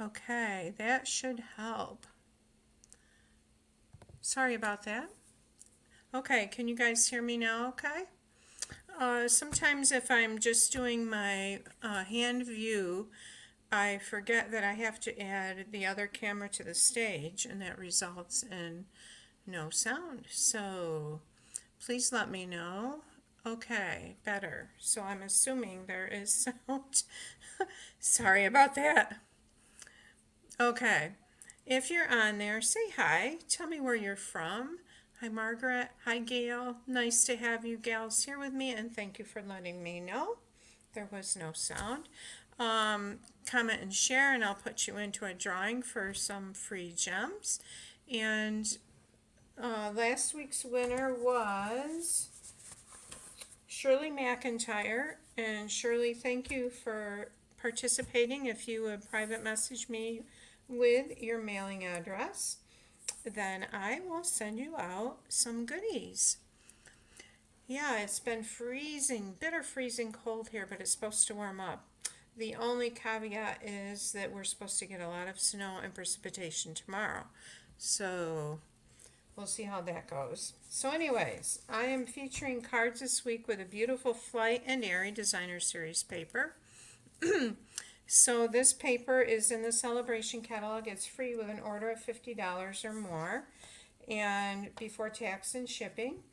Okay, that should help. Sorry about that. Okay, can you guys hear me now okay? Sometimes if I'm just doing my hand view, I forget that I have to add the other camera to the stage, and that results in no sound. So please let me know. Okay, better. So I'm assuming there is sound. Sorry about that. Okay, if you're on there, say hi. Tell me where you're from. Hi, Margaret. Hi, Gail. Nice to have you gals here with me, and thank you for letting me know. There was no sound. Comment and share, and I'll put you into a drawing for some free gems. And last week's winner was Shirley McIntyre. And Shirley, thank you for participating. If you would private message me with your mailing address, then I will send you out some goodies. Yeah, it's been freezing, bitter freezing cold here, but it's supposed to warm up. The only caveat is that we're supposed to get a lot of snow and precipitation tomorrow. So we'll see how that goes. So anyways, I am featuring cards this week with a beautiful Flight and Airy Designer Series paper. So this paper is in the Sale-a-Bration catalog. It's free with an order of $50 or more, and before tax and shipping.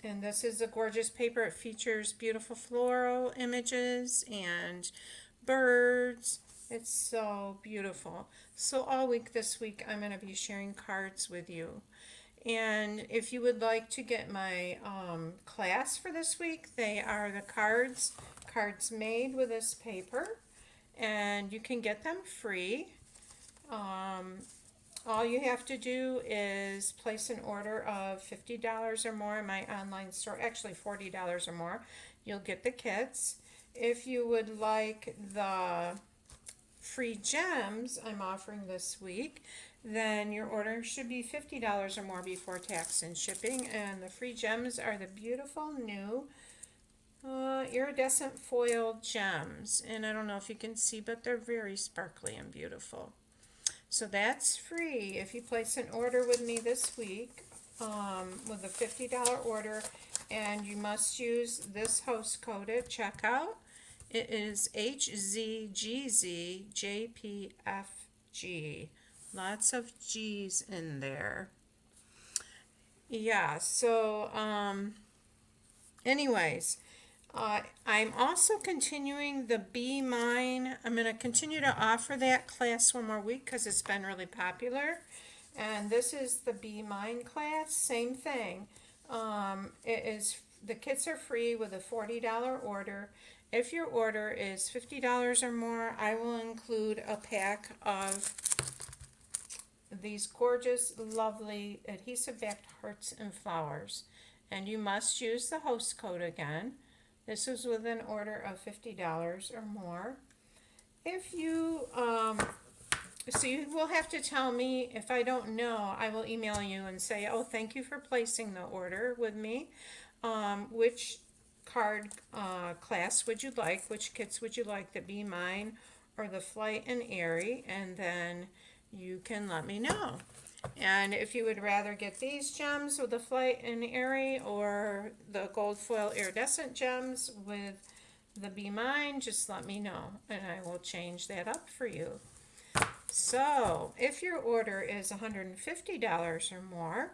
And this is a gorgeous paper. It features beautiful floral images and birds. It's so beautiful. So all week this week I'm going to be sharing cards with you. And if you would like to get my class for this week, they are the cards made with this paper, and you can get them free. All you have to do is place an order of $50 or more in my online store, actually $40 or more. You'll get the kits. If you would like the free gems I'm offering this week, then your order should be $50 or more before tax and shipping. And the free gems are the beautiful new iridescent foil gems. And I don't know if you can see, but they're very sparkly and beautiful. So that's free if you place an order with me this week with a $50 order, and you must use this host code at checkout. It is HZGZJPFG. Lots of G's in there. Yeah, so anyways, I'm also continuing the Be Mine. I'm going to continue to offer that class one more week because it's been really popular. And this is the Be Mine class, same thing. The kits are free with a $40 order. If your order is $50 or more, I will include a pack of these gorgeous, lovely adhesive-backed hearts and flowers. And you must use the host code again. This is with an order of $50 or more. If you, so you will have to tell me, if I don't know, I will email you and say, oh, thank you for placing the order with me. Which card class would you like? Which kits would you like, the Be Mine or the Flight and Airy? And then you can let me know. And if you would rather get these gems with the Flight and Airy or the gold foil iridescent gems with the Be Mine, just let me know and I will change that up for you. So if your order is $150 or more,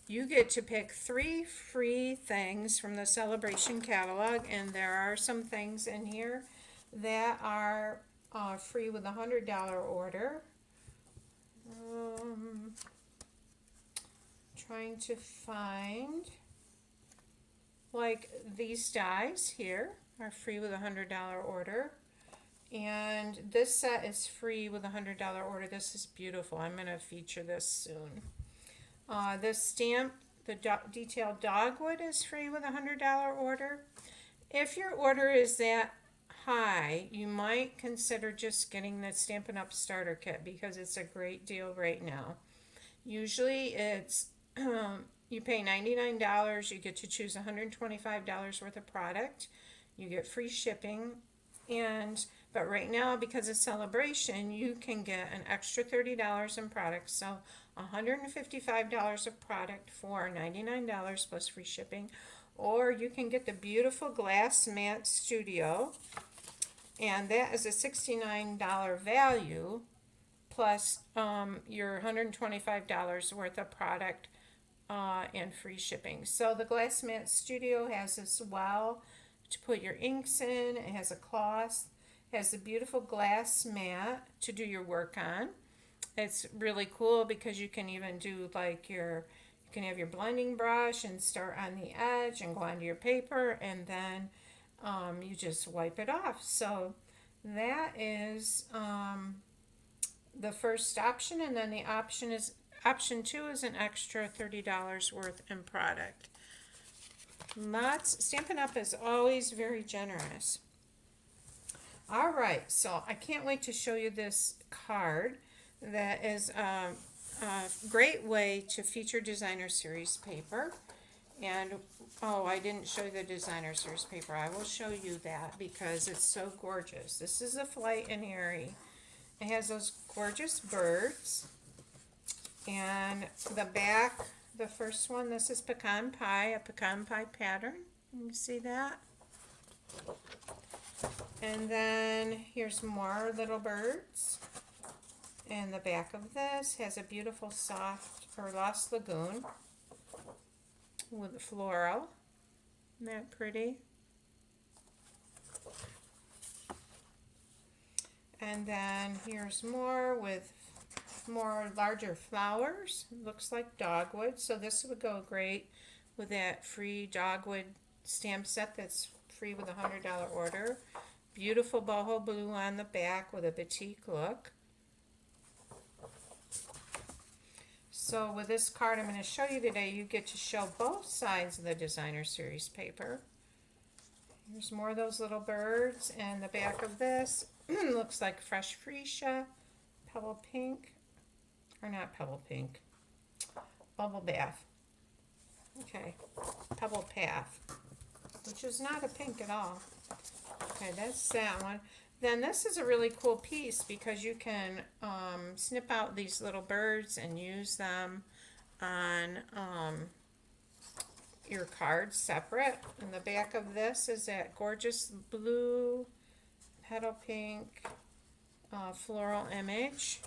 you get to pick 3 free things from the Sale-a-Bration catalog, and there are some things in here that are free with a $100 order. Trying to find, like these dies here are free with a $100 order, and this set is free with a $100 order. This is beautiful. I'm going to feature this soon. This stamp, the detailed dogwood, is free with a $100 order. If your order is that high, you might consider just getting the Stampin' Up! Starter Kit because it's a great deal right now. Usually it's you pay $99, you get to choose $125 worth of product, you get free shipping, but But right now, because of Sale-a-Bration, you can get an extra $30 in products. So $155 of product for $99 plus free shipping. Or you can get the beautiful glass mat studio, and that is a $69 value plus your $125 worth of product and free shipping. So the glass mat studio has this well to put your inks in. It has a cloth, has a beautiful glass mat to do your work on. It's really cool because you can even do like you can have your blending brush and start on the edge and go onto your paper, and then you just wipe it off. So that is the first option, and then the option 2 is an extra $30 worth in product. Stampin' Up! Is always very generous. All right, so I can't wait to show you this card. That is a great way to feature designer series paper. And oh, I didn't show you the designer series paper. I will show you that because it's so gorgeous. This is a Flight and Airy. It has those gorgeous birds. And the back, the first one, this is pecan pie, a pecan pie pattern. You see that? And then here's more little birds. And the back of this has a beautiful soft or Lost Lagoon with floral. Isn't that pretty? And then here's more with more larger flowers. Looks like dogwood. So this would go great with that free dogwood stamp set that's free with a $100 order. Beautiful boho blue on the back with a batik look. So with this card I'm going to show you today, you get to show both sides of the designer series paper. Here's more of those little birds, and the back of this looks like fresh freesia, pebble pink, or not pebble pink, bubble bath. Okay, pebble path, which is not a pink at all. Okay, that's that one. Then this is a really cool piece because you can snip out these little birds and use them on your cards separate. And the back of this is that gorgeous blue, petal pink, floral image.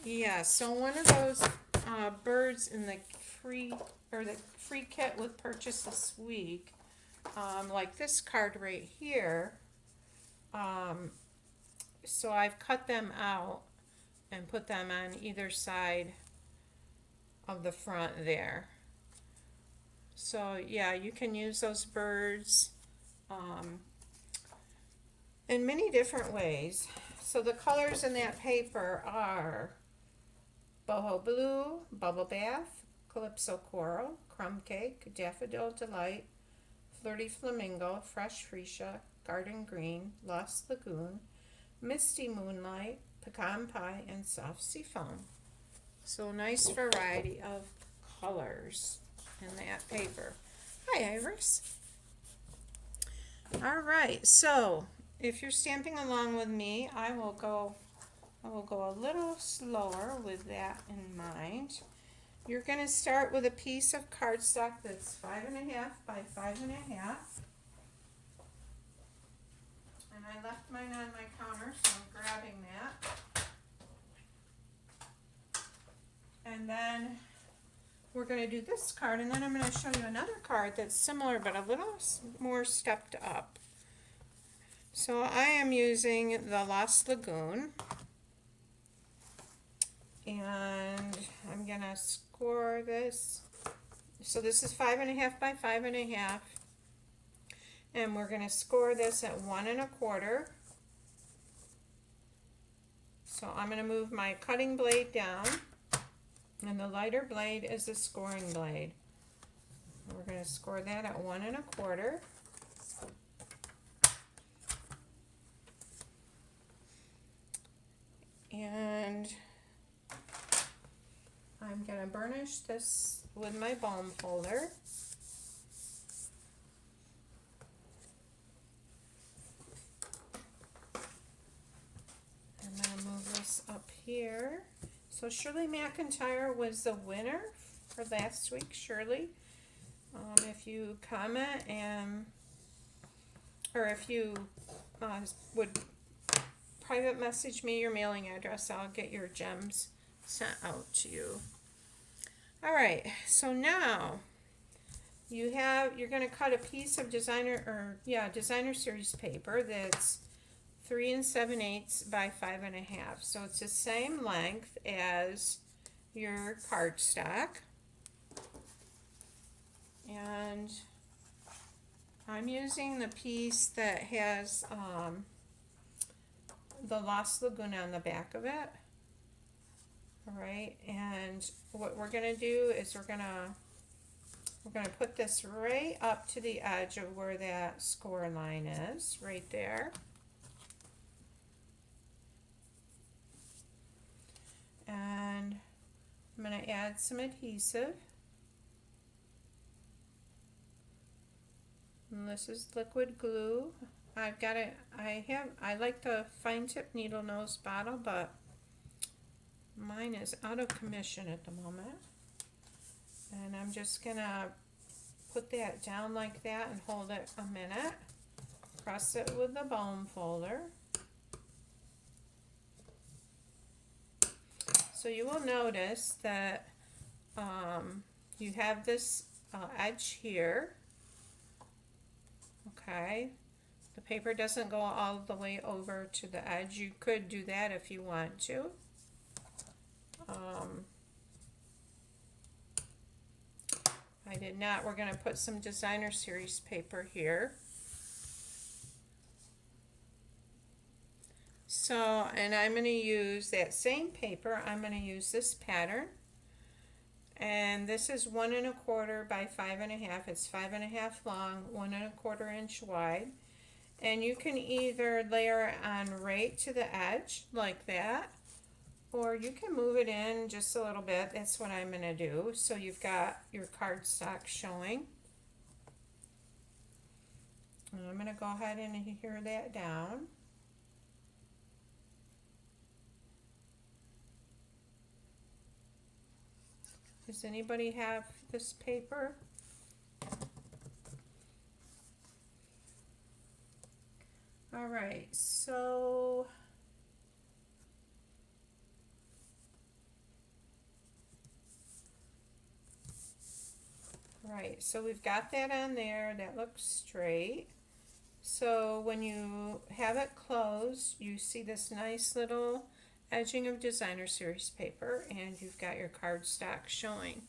Yeah, so one of those birds in the free kit with purchase this week, like this card right here. So I've cut them out and put them on either side of the front there. So yeah, you can use those birds in many different ways. So the colors in that paper are boho blue, bubble bath, calypso coral, crumb cake, daffodil delight, flirty flamingo, fresh freesia, garden green, Lost Lagoon, misty moonlight, pecan pie, and soft seafoam. So nice variety of colors in that paper. Hi, Iris. All right, so if you're stamping along with me, I will go a little slower with that in mind. You're going to start with a piece of cardstock that's 5.5 by 5.5. And I left mine on my counter, so I'm grabbing that. And then we're going to do this card, and then I'm going to show you another card that's similar but a little more stepped up. So I am using the Lost Lagoon, and I'm going to score this. So this is 5.5 by 5.5. And we're going to score this at 1 1/4. So I'm going to move my cutting blade down, and the lighter blade is the scoring blade. We're going to score that at 1 1/4. And I'm going to burnish this with my balm folder. up here. So Shirley McIntyre was the winner for last week, Shirley. If you comment or if you would private message me your mailing address, I'll get your gems sent out to you. All right, so now you're going to cut a piece of designer series paper that's 3 7/8 by 5 1/2. So it's the same length as your cardstock. And I'm using the piece that has the Lost Lagoon on the back of it. All right, and what we're gonna do is we're gonna put this right up to the edge of where that score line is, right there. And I'm gonna add some adhesive. And this is liquid glue. I like the fine tip needle nose bottle, but mine is out of commission at the moment. And I'm just gonna put that down like that and hold it a minute. Press it with the bone folder. So you will notice that you have this edge here. Okay, the paper doesn't go all the way over to the edge. You could do that if you want to. I did not. We're going to put some designer series paper here. So, and I'm going to use that same paper. I'm going to use this pattern. And this is 1 1/4 by 5 1/2. It's 5 1/2 long, 1 1/4 inch wide. And you can either layer it on right to the edge like that, or you can move it in just a little bit. That's what I'm going to do. So you've got your cardstock showing. And I'm going to go ahead and adhere that down. Does anybody have this paper? All right, so we've got that on there. That looks straight. So when you have it closed, you see this nice little edging of designer series paper, and you've got your cardstock showing.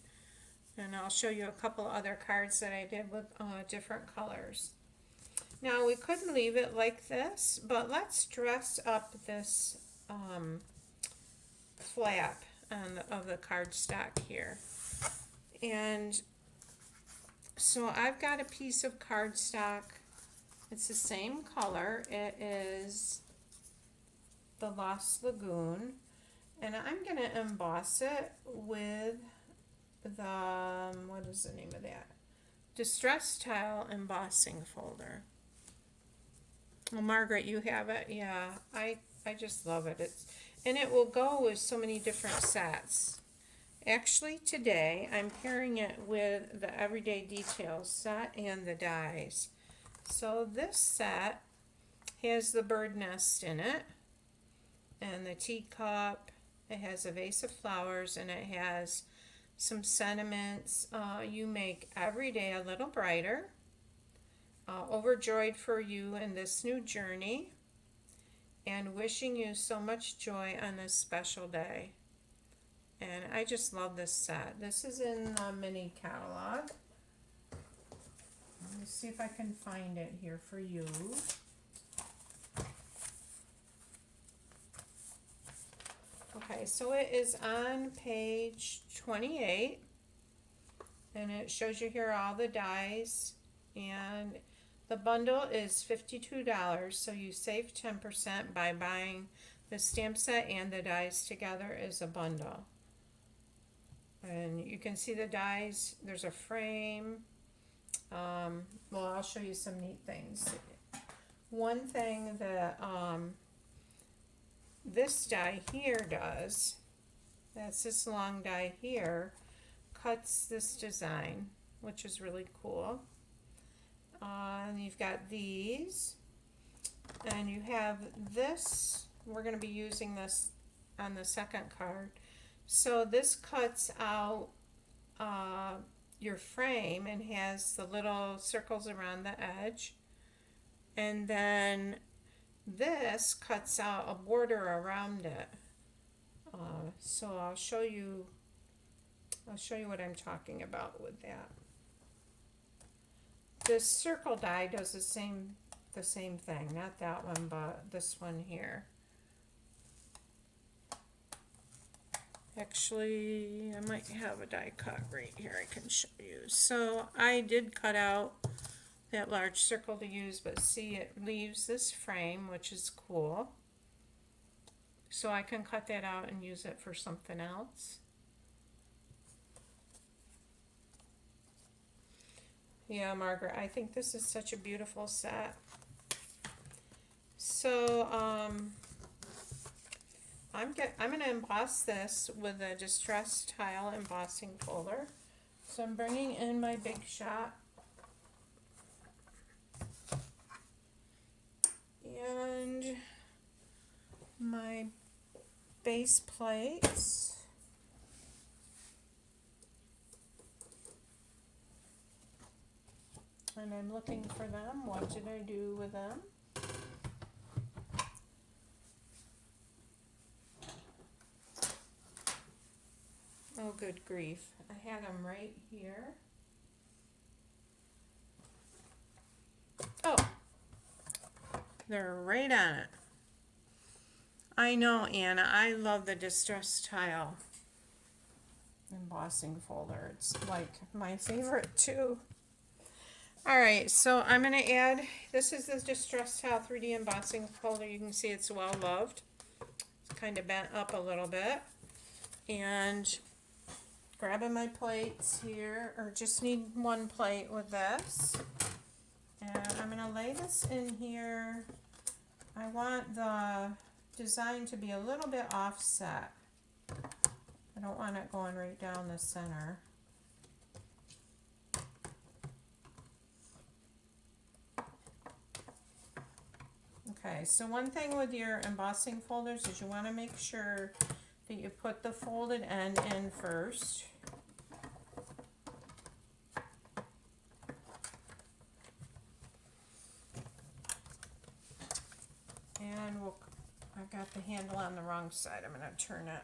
And I'll show you a couple other cards that I did with different colors. Now we could leave it like this, but let's dress up this flap of the cardstock here. And so I've got a piece of cardstock. It's the same color. It is the Lost Lagoon, and I'm going to emboss it with the, what is the name of that? Distress Tile embossing folder. Well, Margaret, you have it? Yeah, I just love it. And it will go with so many different sets. Actually, today I'm pairing it with the Everyday Details set and the dies. So this set has the bird nest in it, and the teacup. It has a vase of flowers, and it has some sentiments. You make every day a little brighter. Overjoyed for you in this new journey, and wishing you so much joy on this special day. And I just love this set. This is in the mini catalog. Let me see if I can find it here for you. Okay, so it is on page 28, and it shows you here all the dies, and the bundle is $52, so you save 10% by buying the stamp set and the dies together as a bundle. And you can see the dies. There's a frame. Well, I'll show you some neat things. One thing that this die here does, that's this long die here, cuts this design, which is really cool. And you've got these, and you have this. We're going to be using this on the second card. So this cuts out your frame and has the little circles around the edge, and then this cuts out a border around it. So I'll show you what I'm talking about with that. This circle die does the same thing, not that one, but this one here. Actually, I might have a die cut right here I can show you. So I did cut out that large circle to use, but see, it leaves this frame, which is cool. So I can cut that out and use it for something else. Yeah, Margaret, I think this is such a beautiful set. So I'm going to emboss this with a Distress Tile embossing folder. So I'm bringing in my Big Shot and my base plates. And I'm looking for them. What did I do with them? Oh, good grief. I had them right here. Oh, they're right on it. I know, Anna. I love the Distress Tile embossing folder. It's like my favorite too. Alright, so I'm going to add, this is the Distress Tile 3D embossing folder. You can see it's well loved. It's kind of bent up a little bit. And grabbing my plates here, or just need one plate with this. And I'm going to lay this in here. I want the design to be a little bit offset. I don't want it going right down the center. Okay, so one thing with your embossing folders is you want to make sure that you put the folded end in first. And I've got the handle on the wrong side. I'm going to turn it.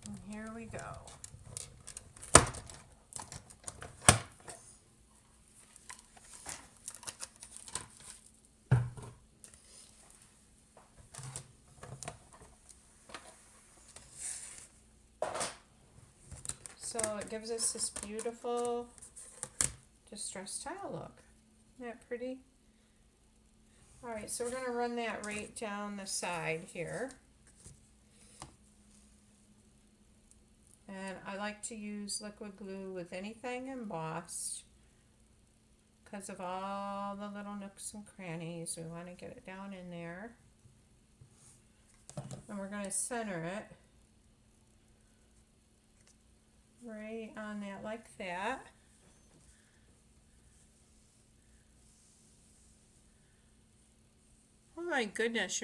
And here we go. So it gives us this beautiful Distress Tile look. Isn't that pretty? Alright, so we're going to run that right down the side here. And I like to use liquid glue with anything embossed because of all the little nooks and crannies. We want to get it down in there. And we're going to center it right on that, like that. Oh my goodness,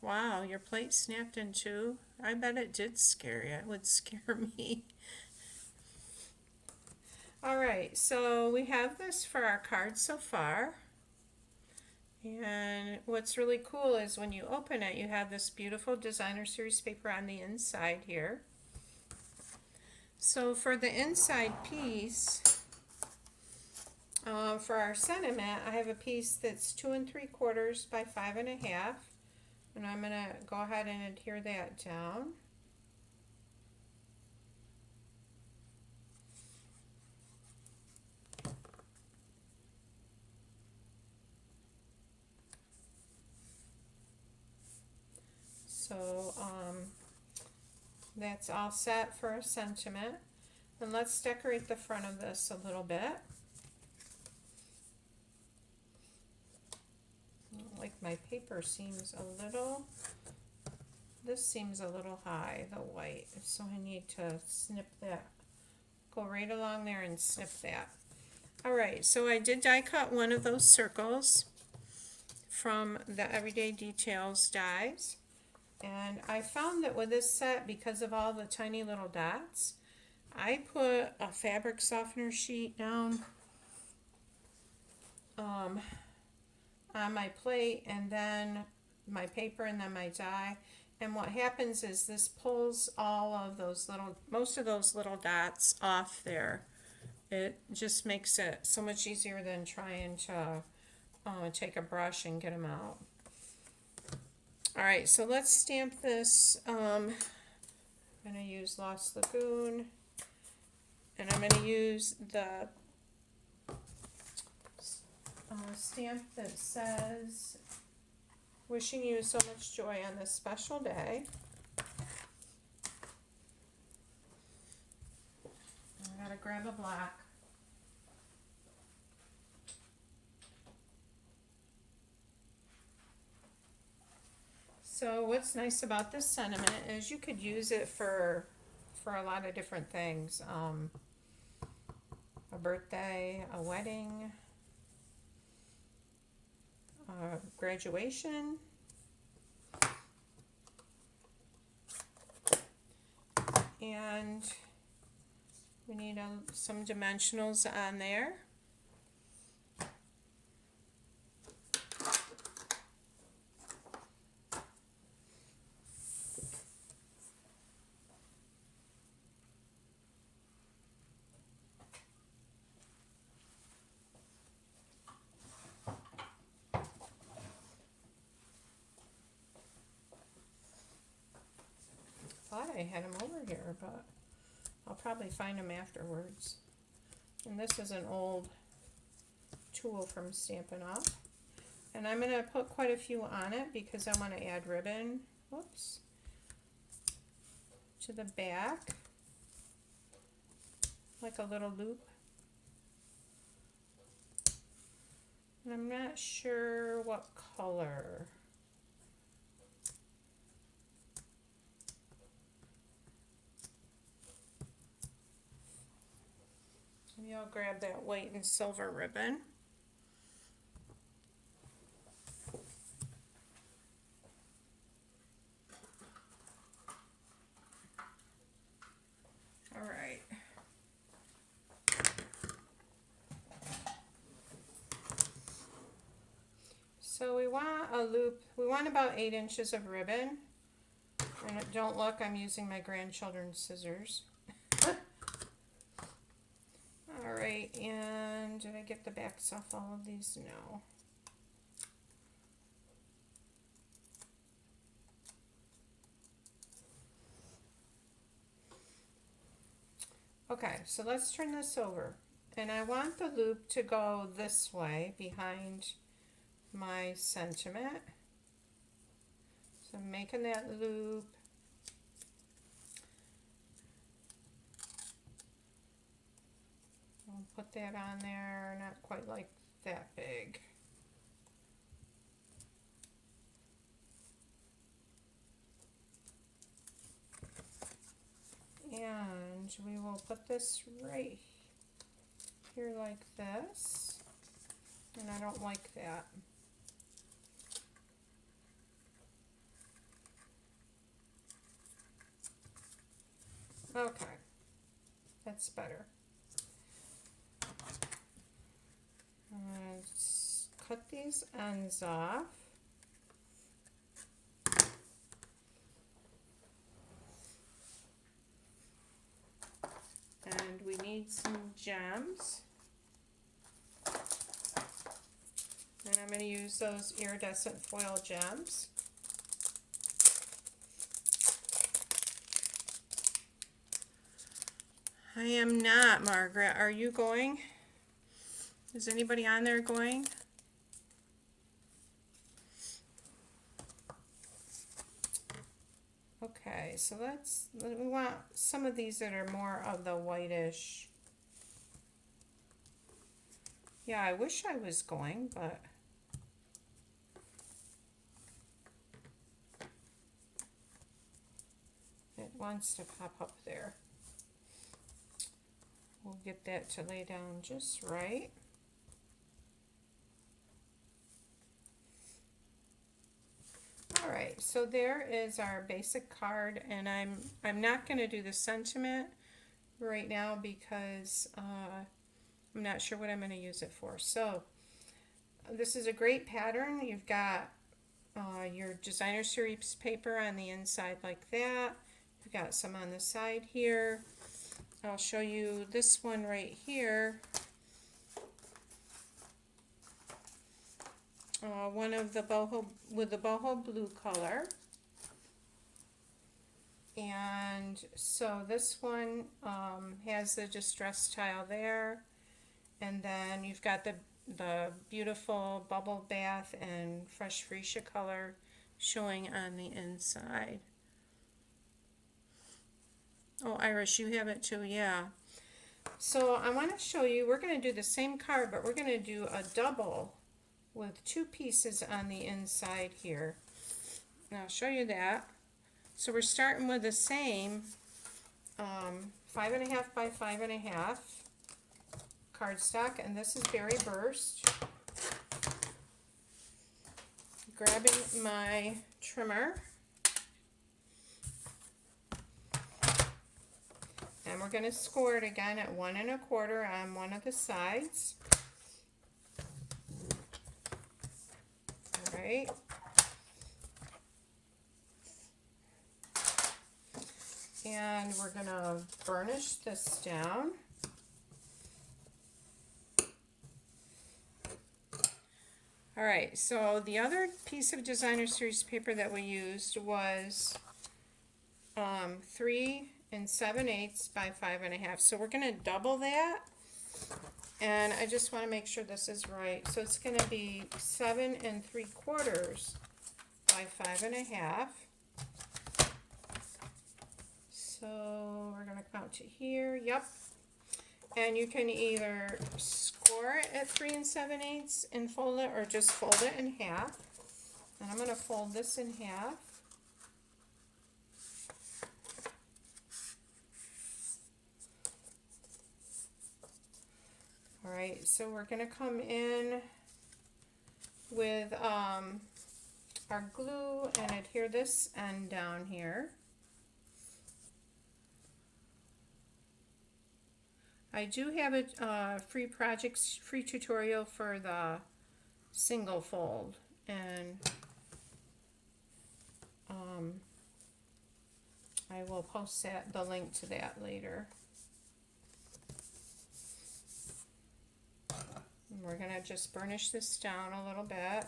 wow, your plate snapped in two. I bet it did scare you. It would scare me. Alright, so we have this for our card so far. And what's really cool is when you open it, you have this beautiful designer series paper on the inside here. So for the inside piece, for our sentiment, I have a piece that's 2 3/4 by 5 1/2, and I'm going to go ahead and adhere that down. So that's all set for a sentiment. And let's decorate the front of this a little bit. Like my paper seems a little, this seems a little high, the white, so I need to snip that. Go right along there and snip that. Alright, so I did die cut one of those circles from the Everyday Details dies. And I found that with this set, because of all the tiny little dots, I put a fabric softener sheet down on my plate, and then my paper, and then my die. And what happens is this pulls all of those little, most of those little dots off there. It just makes it so much easier than trying to take a brush and get them out. Alright, so let's stamp this. I'm going to use Lost Lagoon, and I'm going to use the stamp that says, "Wishing you so much joy on this special day." I gotta grab a black. So what's nice about this sentiment is you could use it for a lot of different things. A birthday, a wedding, graduation, and we need some dimensionals on there. Thought I had them over here, but I'll probably find them afterwards. And this is an old tool from Stampin' Up. And I'm going to put quite a few on it because I want to add ribbon, whoops, to the back, like a little loop. And I'm not sure what color. Maybe I'll grab that white and silver ribbon. All right. So we want a loop, we want about 8 inches of ribbon. And don't look, I'm using my grandchildren's scissors. Alright, and did I get the backs off all of these? No. Okay, so let's turn this over. And I want the loop to go this way behind my sentiment. So I'm making that loop. I'll put that on there, not quite like that big. And we will put this right here like this. And I don't like that. Okay, that's better. Let's cut these ends off. And we need some gems. And I'm going to use those iridescent foil gems. I am not, Margaret. Are you going? Is anybody on there going? Okay, Okay, so we want some of these that are more of the whitish. Yeah, I wish I was going, but it wants to pop up there. We'll get that to lay down just right. All right, so there is our basic card, and I'm not going to do the sentiment right now because I'm not sure what I'm going to use it for. So this is a great pattern. You've got your designer series paper on the inside like that. You've got some on the side here. I'll show you this one right here. One of the boho with the boho blue color. And so this one has the distress tile there, and then you've got the beautiful bubble bath and fresh freesia color showing on the inside. Oh, Iris, you have it too, yeah. So I want to show you, we're going to do the same card, but we're going to do a double with two pieces on the inside here. And I'll show you that. So we're starting with the same 5.5 by 5.5 cardstock, and this is Berry Burst. Grabbing my trimmer, and we're going to score it again at 1 1/4 on one of the sides. All right. And we're going to burnish this down. All right, so the other piece of designer series paper that we used was 3 7/8 by 5.5. So we're going to double that, and I just want to make sure this is right. So it's going to be 7 3/4 by 5.5. So we're going to come out to here. Yep. And you can either score it at 3 7/8 and fold it, or just fold it in half. And I'm going to fold this in half. All right, so we're going to come in with our glue and adhere this end down here. I do have a free tutorial for the single fold, and I will post the link to that later. And we're going to just burnish this down a little bit.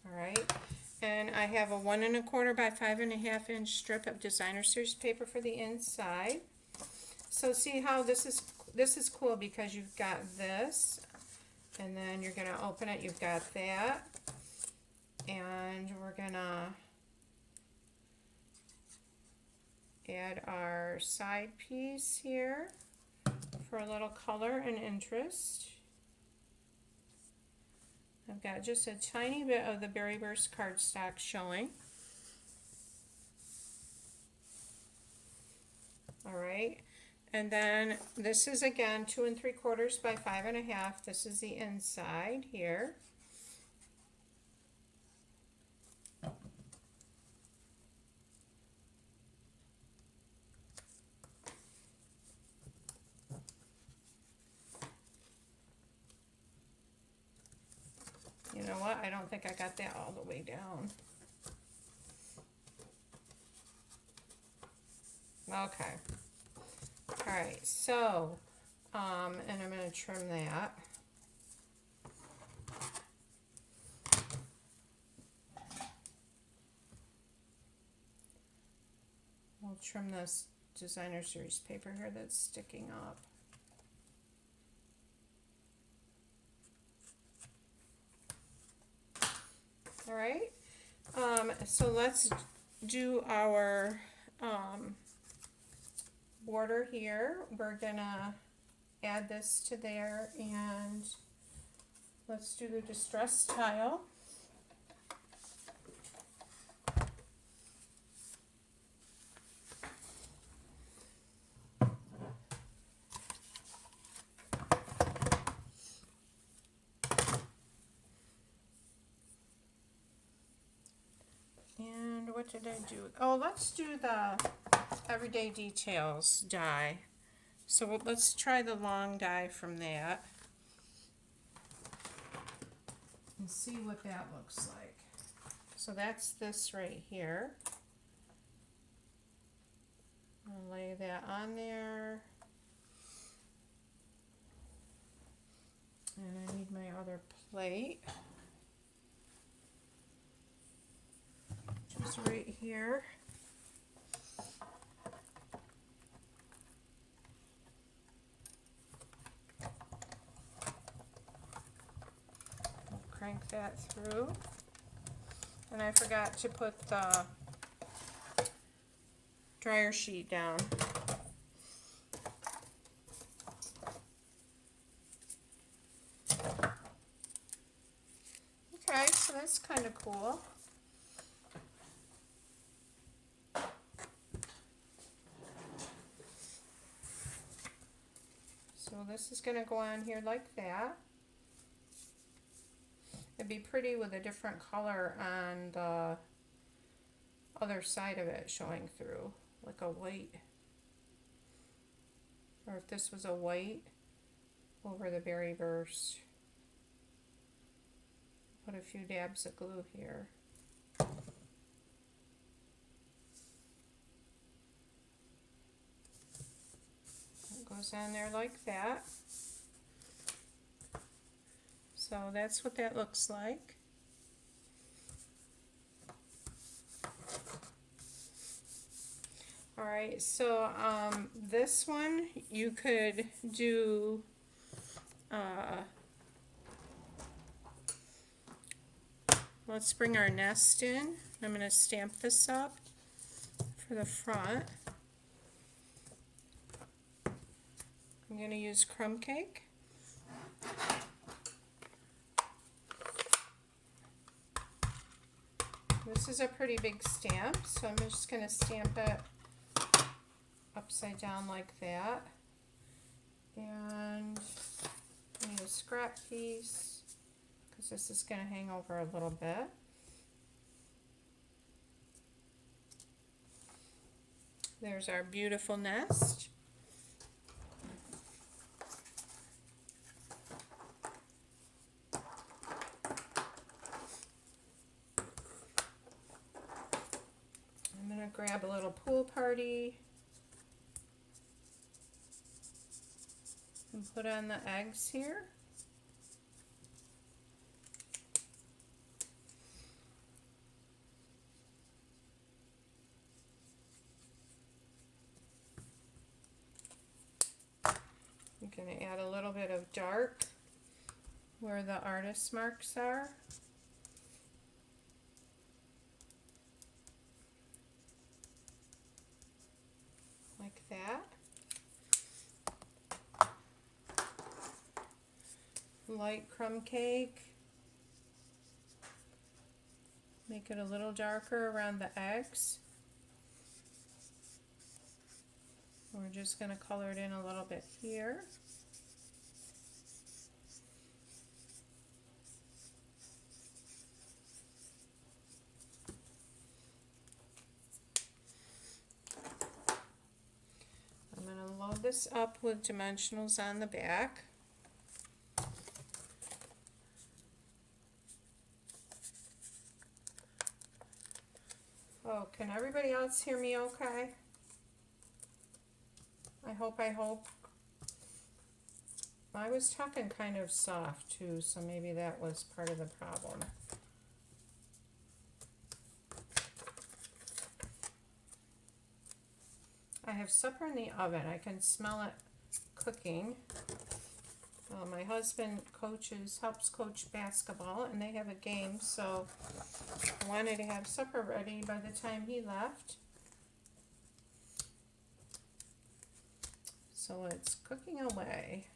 All right. And I have a 1 1/4 by 5.5 inch strip of designer series paper for the inside. So see how this is cool, because you've got this, and then you're going to open it, you've got that, and we're going to add our side piece here for a little color and interest. I've got just a tiny bit of the Berry Burst cardstock showing. All right, and then this is again 2 3/4 by 5.5. This is the inside here. You know what? I don't think I got that all the way down. Okay. All right. So, and I'm going to trim that. We'll trim this designer series paper here that's sticking up. All right, So let's do our border here. We're gonna add this to there, and let's do the distress tile. And what did I do? Oh, let's do the everyday details die. So let's try the long die from that and see what that looks like. So that's this right here. I'll lay that on there. And I need my other plate, which is right here. Crank that through. And I forgot to put the dryer sheet down. Okay, so that's kind of cool. So this is going to go on here like that. It'd be pretty with a different color on the other side of it showing through, like a white. Or if this was a white over the berry burst. Put a few dabs of glue here. It goes on there like that. So that's what that looks like. Alright, so this one you could do let's bring our nest in. I'm going to stamp this up for the front. I'm going to use crumb cake. This is a pretty big stamp, so I'm just going to stamp it upside down like that. And I need a scrap piece because this is going to hang over a little bit. There's our beautiful nest. I'm going to grab a little pool party and put on the eggs here. I'm going to add a little bit of dark where the artist marks are. Like that. Light crumb cake. Make it a little darker around the eggs. We're just going to color it in a little bit here. I'm going to load this up with dimensionals on the back. Oh, can everybody else hear me okay? I hope. I was talking kind of soft too, so maybe that was part of the problem. I have supper in the oven. I can smell it cooking. My husband helps coach basketball, and they have a game, so I wanted to have supper ready by the time he left. So it's cooking away.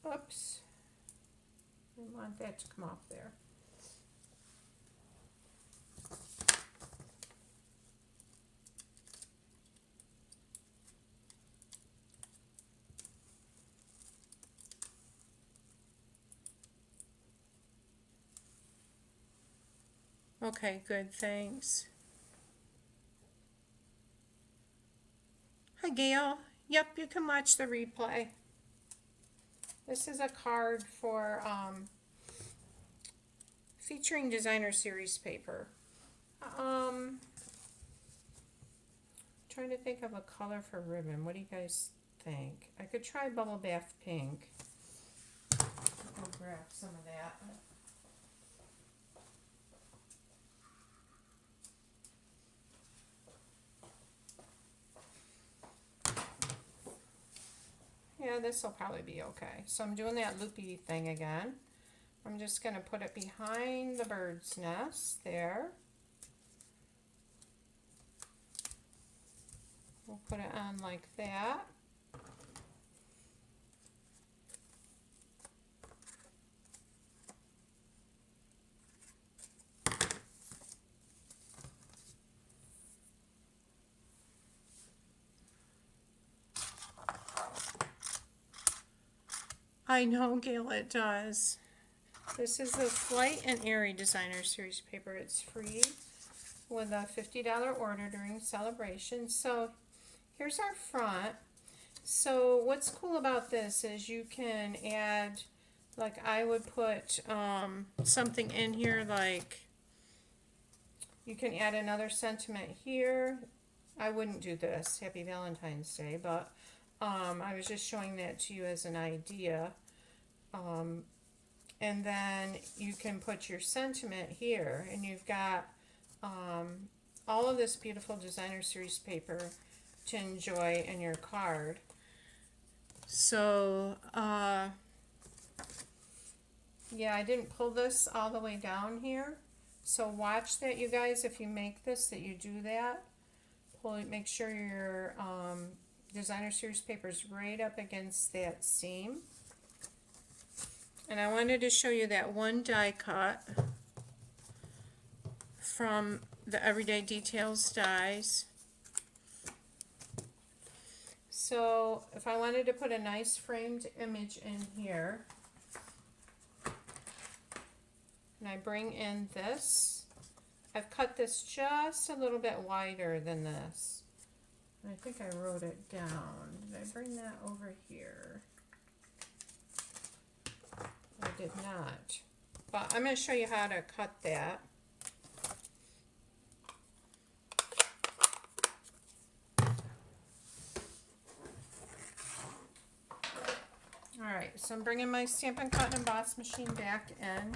Oops. I didn't want that to come off there. Okay, good, thanks. Hi, Gail. Yep, you can watch the replay. This is a card for featuring designer series paper. Trying to think of a color for ribbon. What do you guys think? I could try bubble bath pink. I'll grab some of that. Yeah, this will probably be okay. So I'm doing that loopy thing again. I'm just going to put it behind the bird's nest there. We'll put it on like that. I know, Gail, it does. This is the Flight and Airy designer series paper. It's free with a $50 order during Sale-a-Bration. So here's our front. So what's cool about this is you can add, like I would put something in here, like you can add another sentiment here. I wouldn't do this, Happy Valentine's Day, but I was just showing that to you as an idea. And then you can put your sentiment here, and you've got all of this beautiful designer series paper to enjoy in your card. So yeah, I didn't pull this all the way down here, so watch that, you guys. If you make this, that you do that. Make sure your designer series paper is right up against that seam. And I wanted to show you that one die cut from the Everyday Details dies. So if I wanted to put a nice framed image in here, and I bring in this, I've cut this just a little bit wider than this. And I think I wrote it down. Did I bring that over here? I did not. But I'm going to show you how to cut that. Alright, so I'm bringing my Stampin' Cut and Emboss machine back in.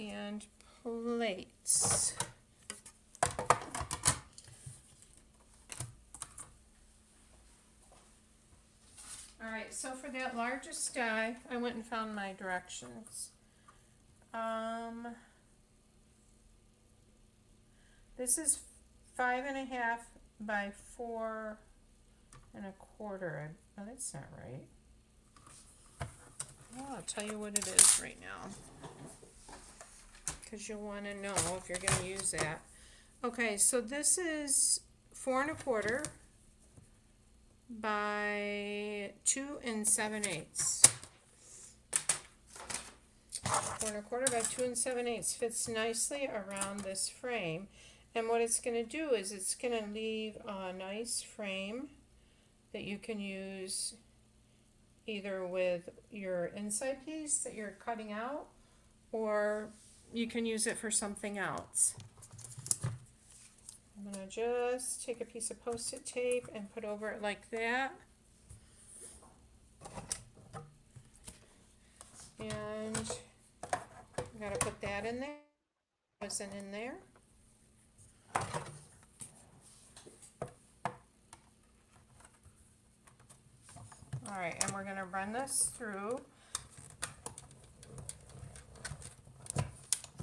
And plates. Alright, so for that largest die, I went and found my directions. This is 5.5 by 4 1/4. Oh, that's not right. Well, I'll tell you what it is right now, because you'll want to know if you're going to use that. Okay, so this is 4 1/4 by 2 7/8. 4 1/4 by 2 7/8 fits nicely around this frame. And what it's going to do is it's going to leave a nice frame that you can use either with your inside piece that you're cutting out, or you can use it for something else. I'm going to just take a piece of Post-it tape and put over it like that. And I'm going to put that in there. Wasn't in there. All right, and we're going to run this through.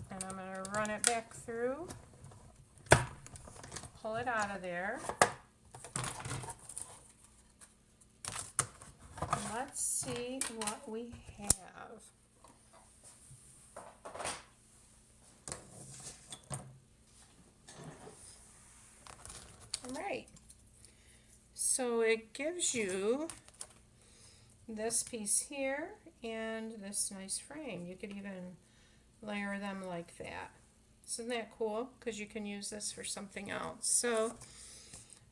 And I'm going to run it back through, pull it out of there. And let's see what we have. All right, so it gives you this piece here and this nice frame. You could even layer them like that. Isn't that cool? Because you can use this for something else. So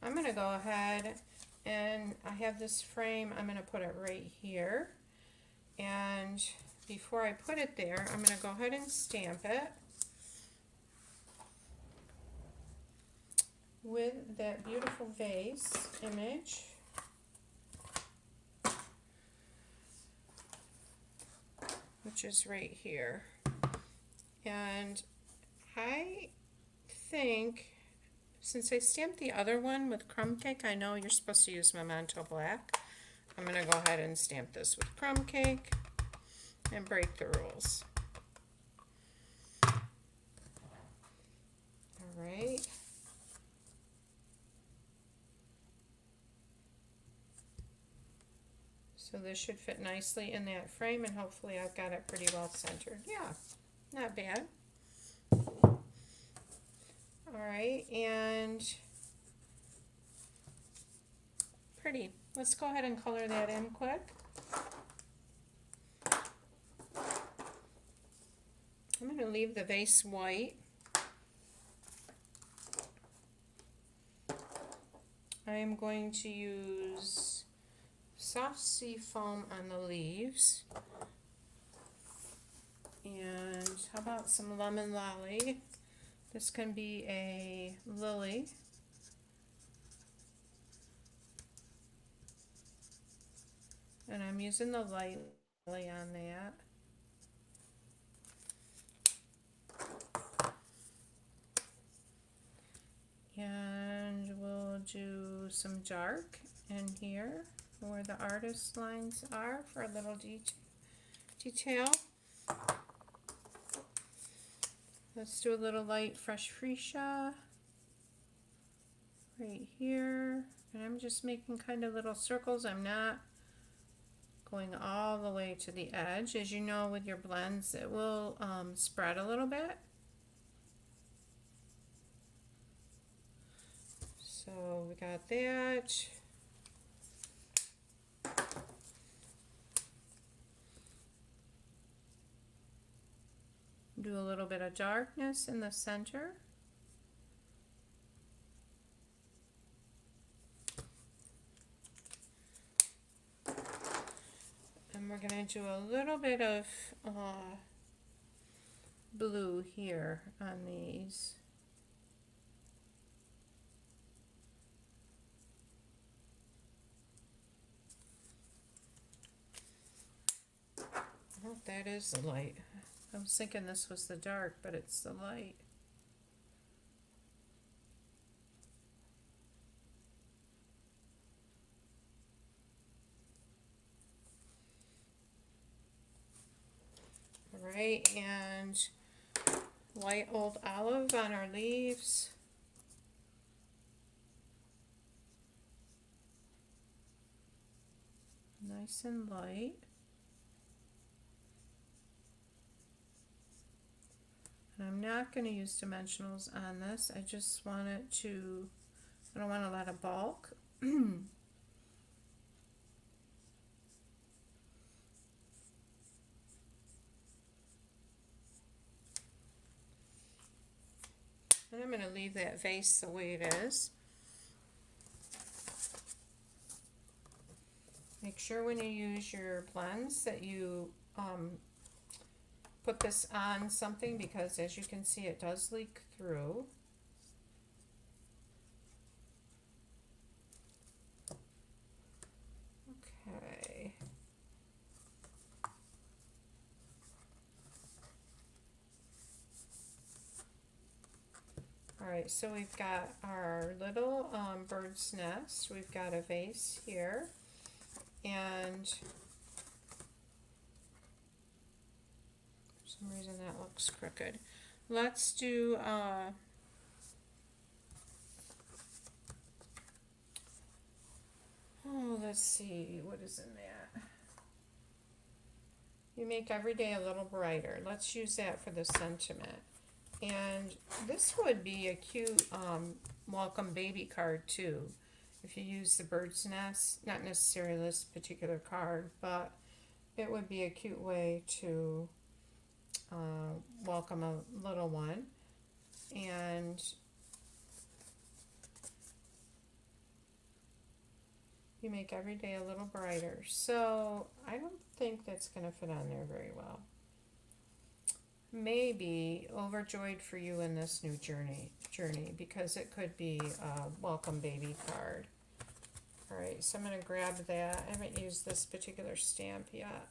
I'm going to go ahead and I have this frame. I'm going to put it right here. And before I put it there, I'm going to go ahead and stamp it with that beautiful vase image. Which is right here. And I think, since I stamped the other one with crumb cake, I know you're supposed to use Memento Black. I'm going to go ahead and stamp this with crumb cake and break the rules. All right. So this should fit nicely in that frame, and hopefully I've got it pretty well centered. Yeah, not bad. All right, and pretty. Let's go ahead and color that in quick. I'm going to leave the vase white. I am going to use soft sea foam on the leaves. And how about some lemon lolly? This can be a lily. And I'm using the light lily on that. And we'll do some dark in here where the artist lines are for a little detail. Let's do a little light fresh freesia right here. And I'm just making kind of little circles. I'm not going all the way to the edge. As you know, with your blends, it will spread a little bit. So we got that. Do a little bit of darkness in the center. And we're going to do a little bit of blue here on these. Oh, that is the light. I was thinking this was the dark, but it's the light. All right, and white old olive on our leaves. Nice and light. And I'm not going to use dimensionals on this. I just want it to, I don't want a lot of bulk. And I'm going to leave that vase the way it is. Make sure when you use your blends that you put this on something, because as you can see it does leak through. Okay. Alright, so we've got our little bird's nest. We've got a vase here. And for some reason that looks crooked. Let's do let's see, what is in that? You make every day a little brighter. Let's use that for the sentiment. And this would be a cute welcome baby card too. If you use the bird's nest, not necessarily this particular card, but it would be a cute way to welcome a little one. And you make every day a little brighter. So I don't think that's going to fit on there very well. Maybe overjoyed for you in this new journey, because it could be a welcome baby card. All right, so I'm going to grab that. I haven't used this particular stamp yet.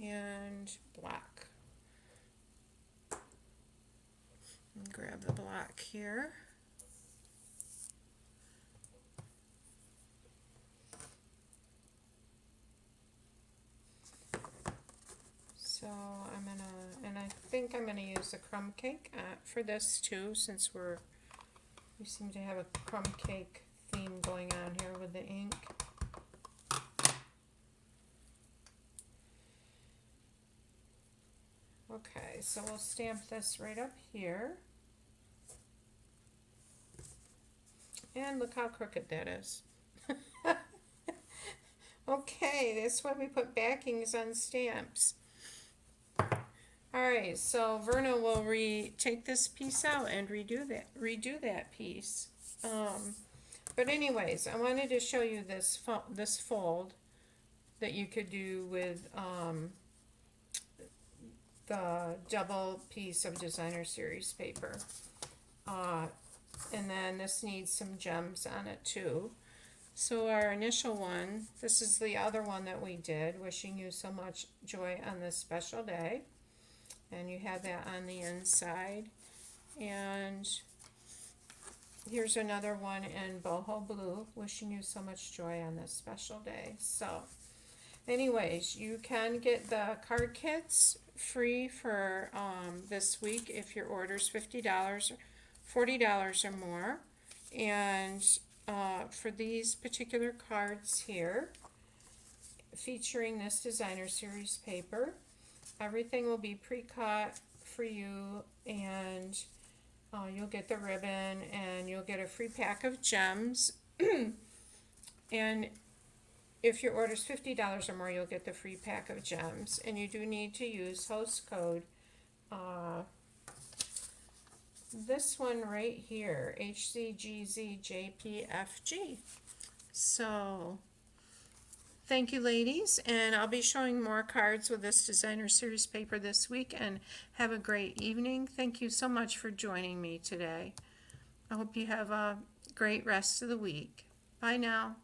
And black. And grab the black here. So I'm gonna, and I think I'm gonna use a crumb cake for this too, since we seem to have a crumb cake theme going on here with the ink. Okay, so we'll stamp this right up here. And look how crooked that is. Okay, that's why we put backings on stamps. Alright, so Verna will take this piece out and redo that piece. But anyways, I wanted to show you this fold that you could do with the double piece of designer series paper. And then this needs some gems on it too. So our initial one, this is the other one that we did, wishing you so much joy on this special day. And you have that on the inside. And here's another one in boho blue, wishing you so much joy on this special day. So anyways, you can get the card kits free for this week if your order's $50 or $40 or more. And for these particular cards here, featuring this designer series paper, everything will be pre-cut for you, and you'll get the ribbon, and you'll get a free pack of gems. And if your order's $50 or more, you'll get the free pack of gems. And you do need to use host code, this one right here, HCGZJPFG. So thank you, ladies, and I'll be showing more cards with this designer series paper this week, and have a great evening. Thank you so much for joining me today. I hope you have a great rest of the week. Bye now.